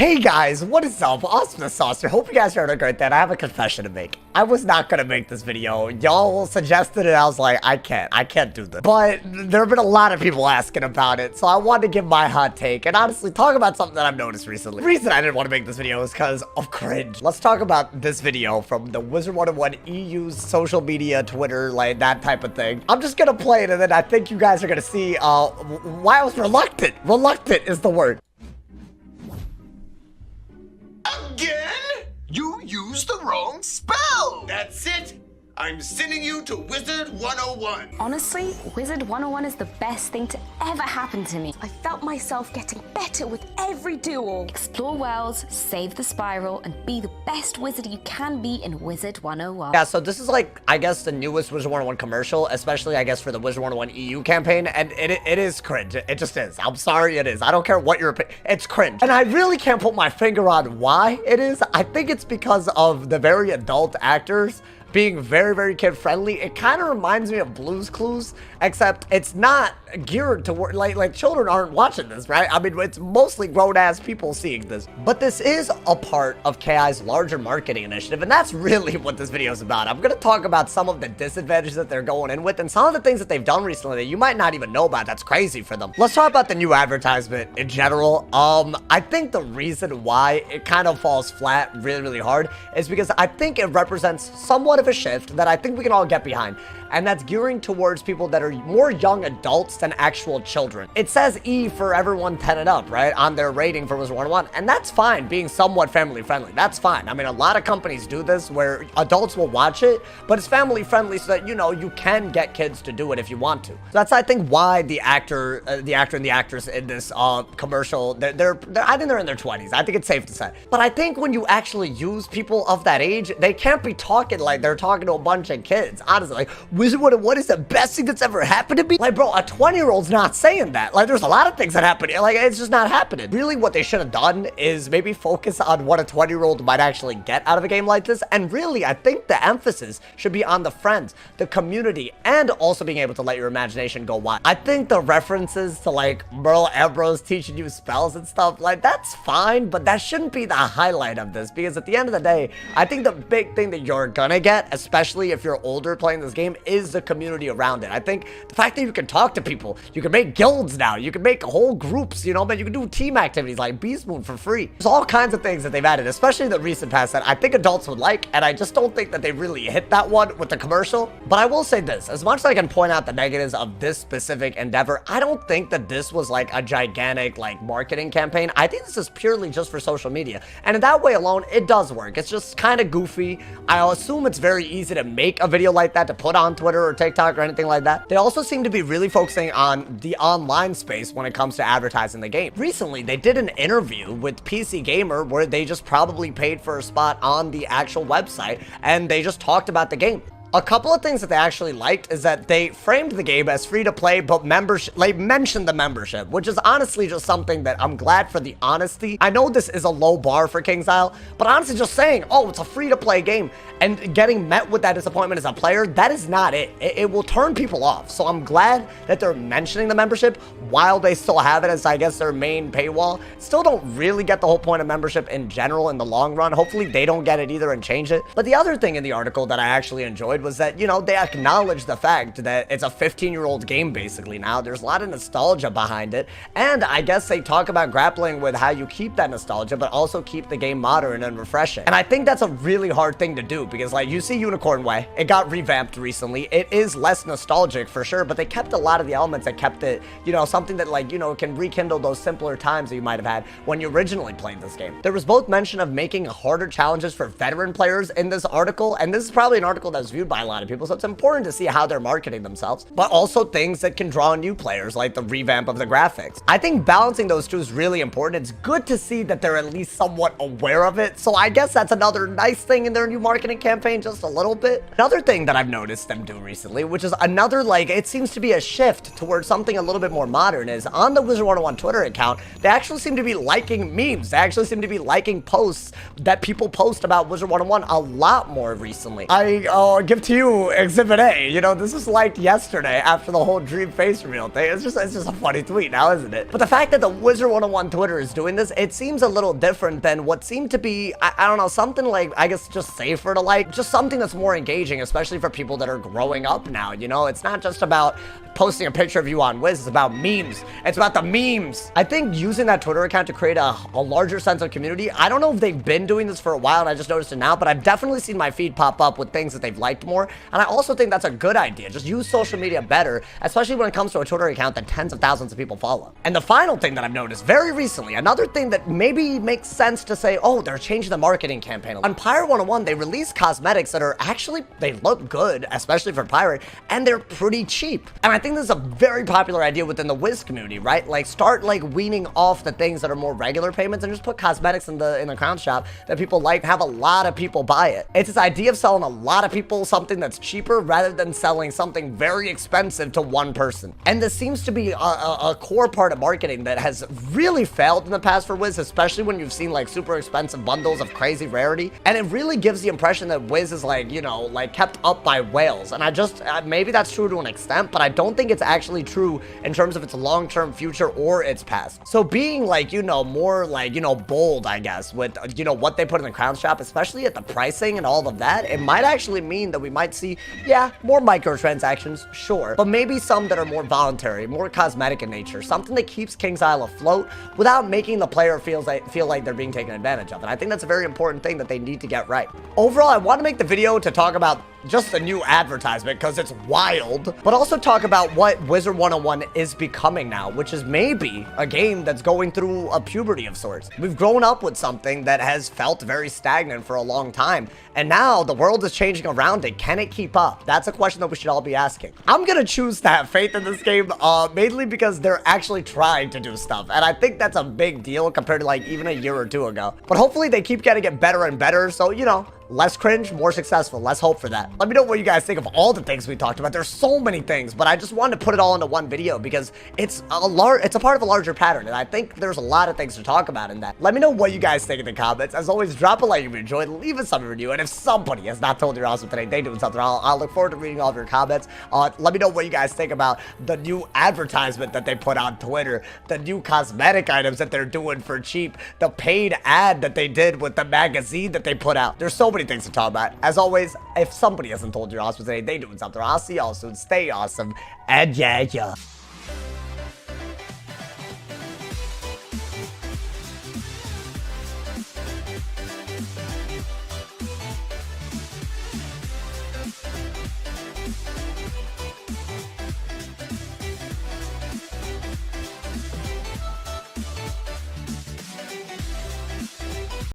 Hey guys, what is up? AwesomeTheSauce. Hope you guys are doing great. Then I have a confession to make. I was not gonna make this video. Y'all suggested it. I was like, I can't do this. But there have been a lot of people asking about it, so I wanted to give my hot take and honestly talk about something that I've noticed recently. The reason I didn't want to make this video is because of cringe. Let's talk about this video from the Wizard101 EU's social media, Twitter, like that type of thing. I'm just gonna play it and then I think you guys are gonna see why I was reluctant. Reluctant is the word. Again? You used the wrong spell! That's it! I'm sending you to Wizard101. Honestly, Wizard101 is the best thing to ever happen to me. I felt myself getting better with every duel. Explore worlds, save the spiral, and be the best wizard you can be in Wizard101. Yeah, so this is like, I guess, the newest Wizard101 commercial, especially, I guess, for the Wizard101 EU campaign, and it is cringe. It just is. I'm sorry, it is. I don't care what your opinion. It's cringe. And I really can't put my finger on why it is. I think it's because of the very adult actors being very, very kid-friendly. It kind of reminds me of Blue's Clues, except it's not geared toward, like children aren't watching this, right? I mean, it's mostly grown-ass people seeing this. But this is a part of KI's larger marketing initiative, and that's really what this video is about. I'm gonna talk about some of the disadvantages that they're going in with, and some of the things that they've done recently that you might not even know about. That's crazy for them. Let's talk about the new advertisement in general. I think the reason why it kind of falls flat really, really hard is because I think it represents somewhat of a shift that I think we can all get behind, and that's gearing towards people that are more young adults than actual children. It says E for everyone 10 and up, right, on their rating for Wizard101, and that's fine, being somewhat family friendly. That's fine. I mean, a lot of companies do this where adults will watch it, but it's family friendly so that, you know, you can get kids to do it if you want to. So that's, I think, why the actor and the actress in this commercial, they're I think they're in their 20s. I think it's safe to say. But I think when you actually use people of that age, they can't be talking like they're talking to a bunch of kids. Honestly, like, Wizard101 is the best thing that's ever happened to me? Like, bro, a 20-year-old's not saying that. Like, there's a lot of things that happen. Like, it's just not happening. Really, what they should have done is maybe focus on what a 20-year-old might actually get out of a game like this. And really, I think the emphasis should be on the friends, the community, and also being able to let your imagination go wild. I think the references to, like, Merle Ambrose teaching you spells and stuff, like, that's fine, but that shouldn't be the highlight of this, because at the end of the day, I think the big thing that you're gonna get, especially if you're older playing this game, is the community around it. I think the fact that you can talk to people, you can make guilds now, you can make whole groups, you know, but you can do team activities like Beast Moon for free. There's all kinds of things that they've added, especially the recent past, that I think adults would like, and I just don't think that they really hit that one with the commercial. But I will say this, as much as I can point out the negatives of this specific endeavor, I don't think that this was like a gigantic like marketing campaign. I think this is purely just for social media, and in that way alone, it does work. It's just kind of goofy. I'll assume it's very easy to make a video like that to put on Twitter or TikTok or anything like that. They also seem to be really focusing on the online space when it comes to advertising the game. Recently, they did an interview with PC Gamer where they just probably paid for a spot on the actual website and they just talked about the game. A couple of things that they actually liked is that they framed the game as free to play, but membership, like, mentioned the membership, which is honestly just something that I'm glad for the honesty. I know this is a low bar for King's Isle, but honestly just saying, oh, it's a free to play game, and getting met with that disappointment as a player, that is not it. It will turn people off. So I'm glad that they're mentioning the membership while they still have it as, I guess, their main paywall. Still don't really get the whole point of membership in general in the long run. Hopefully they don't get it either and change it. But the other thing in the article that I actually enjoyed was that, you know, they acknowledge the fact that it's a 15-year-old game basically now. There's a lot of nostalgia behind it, and I guess they talk about grappling with how you keep that nostalgia but also keep the game modern and refreshing. And I think that's a really hard thing to do, because like you see Unicorn Way, it got revamped recently. It is less nostalgic for sure, but they kept a lot of the elements that kept it, you know, something that, like, you know, can rekindle those simpler times that you might have had when you originally played this game. There was both mention of making harder challenges for veteran players in this article, and this is probably an article that's viewed by a lot of people, so it's important to see how they're marketing themselves, but also things that can draw new players, like the revamp of the graphics. I think balancing those two is really important. It's good to see that they're at least somewhat aware of it, so I guess that's another nice thing in their new marketing campaign, just a little bit. Another thing that I've noticed them do recently, which is another, like, it seems to be a shift towards something a little bit more modern, is on the Wizard101 Twitter account, they actually seem to be liking memes. They actually seem to be liking posts that people post about Wizard101 a lot more recently. I give give to you Exhibit A. You know, this was liked yesterday after the whole dream face reveal thing. It's just a funny tweet now, isn't it? But the fact that the Wizard101 Twitter is doing this, it seems a little different than what seemed to be, I don't know, something like, I guess just safer to like, just something that's more engaging, especially for people that are growing up now, you know? It's not just about posting a picture of you on Wiz, it's about memes. It's about the memes. I think using that Twitter account to create a larger sense of community, I don't know if they've been doing this for a while and I just noticed it now, but I've definitely seen my feed pop up with things that they've liked more, and I also think that's a good idea. Just use social media better, especially when it comes to a Twitter account that tens of thousands of people follow. And the final thing that I've noticed very recently, another thing that maybe makes sense to say, oh, they're changing the marketing campaign. On Pirate 101, they release cosmetics that are actually, they look good, especially for Pirate, and they're pretty cheap. And I think this is a very popular idea within the Wiz community, right? Like, start like weaning off the things that are more regular payments and just put cosmetics in the crown shop that people like, have a lot of people buy it. It's this idea of selling a lot of people something that's cheaper rather than selling something very expensive to one person. And this seems to be a core part of marketing that has really failed in the past for Wiz, especially when you've seen like super expensive bundles of crazy rarity. And it really gives the impression that Wiz is like, you know, like kept up by whales. And I just, maybe that's true to an extent, but I don't think it's actually true in terms of its long-term future or its past. So being like, you know, more like, you know, bold, I guess, with, you know, what they put in the crown shop, especially at the pricing and all of that, it might actually mean that we might see, yeah, more microtransactions, sure, but maybe some that are more voluntary, more cosmetic in nature, something that keeps King's Isle afloat without making the player feel like they're being taken advantage of. And I think that's a very important thing that they need to get right. Overall, I want to make the video to talk about just the new advertisement because it's wild, but also talk about what Wizard101 is becoming now, which is maybe a game that's going through a puberty of sorts. We've grown up with something that has felt very stagnant for a long time, and now the world is changing around it. Can it keep up? That's a question that we should all be asking. I'm gonna choose to have faith in this game, mainly because they're actually trying to do stuff, and I think that's a big deal compared to like even a year or two ago. But hopefully they keep getting it better and better, so you know, less cringe, more successful. Let's hope for that. Let me know what you guys think of all the things we talked about. There's so many things, but I just wanted to put it all into one video because it's a part of a larger pattern, and I think there's a lot of things to talk about in that. Let me know what you guys think in the comments. As always, drop a like if you enjoyed, leave us some review, and if somebody has not told you you're awesome today, they doing something. I'll look forward to reading all of your comments. Let me know what you guys think about the new advertisement that they put on Twitter, the new cosmetic items that they're doing for cheap, the paid ad that they did with the magazine that they put out. There's so many things to talk about. As always, if somebody hasn't told you you're awesome today, they doing something. I'll see y'all soon. Stay awesome, and yeah.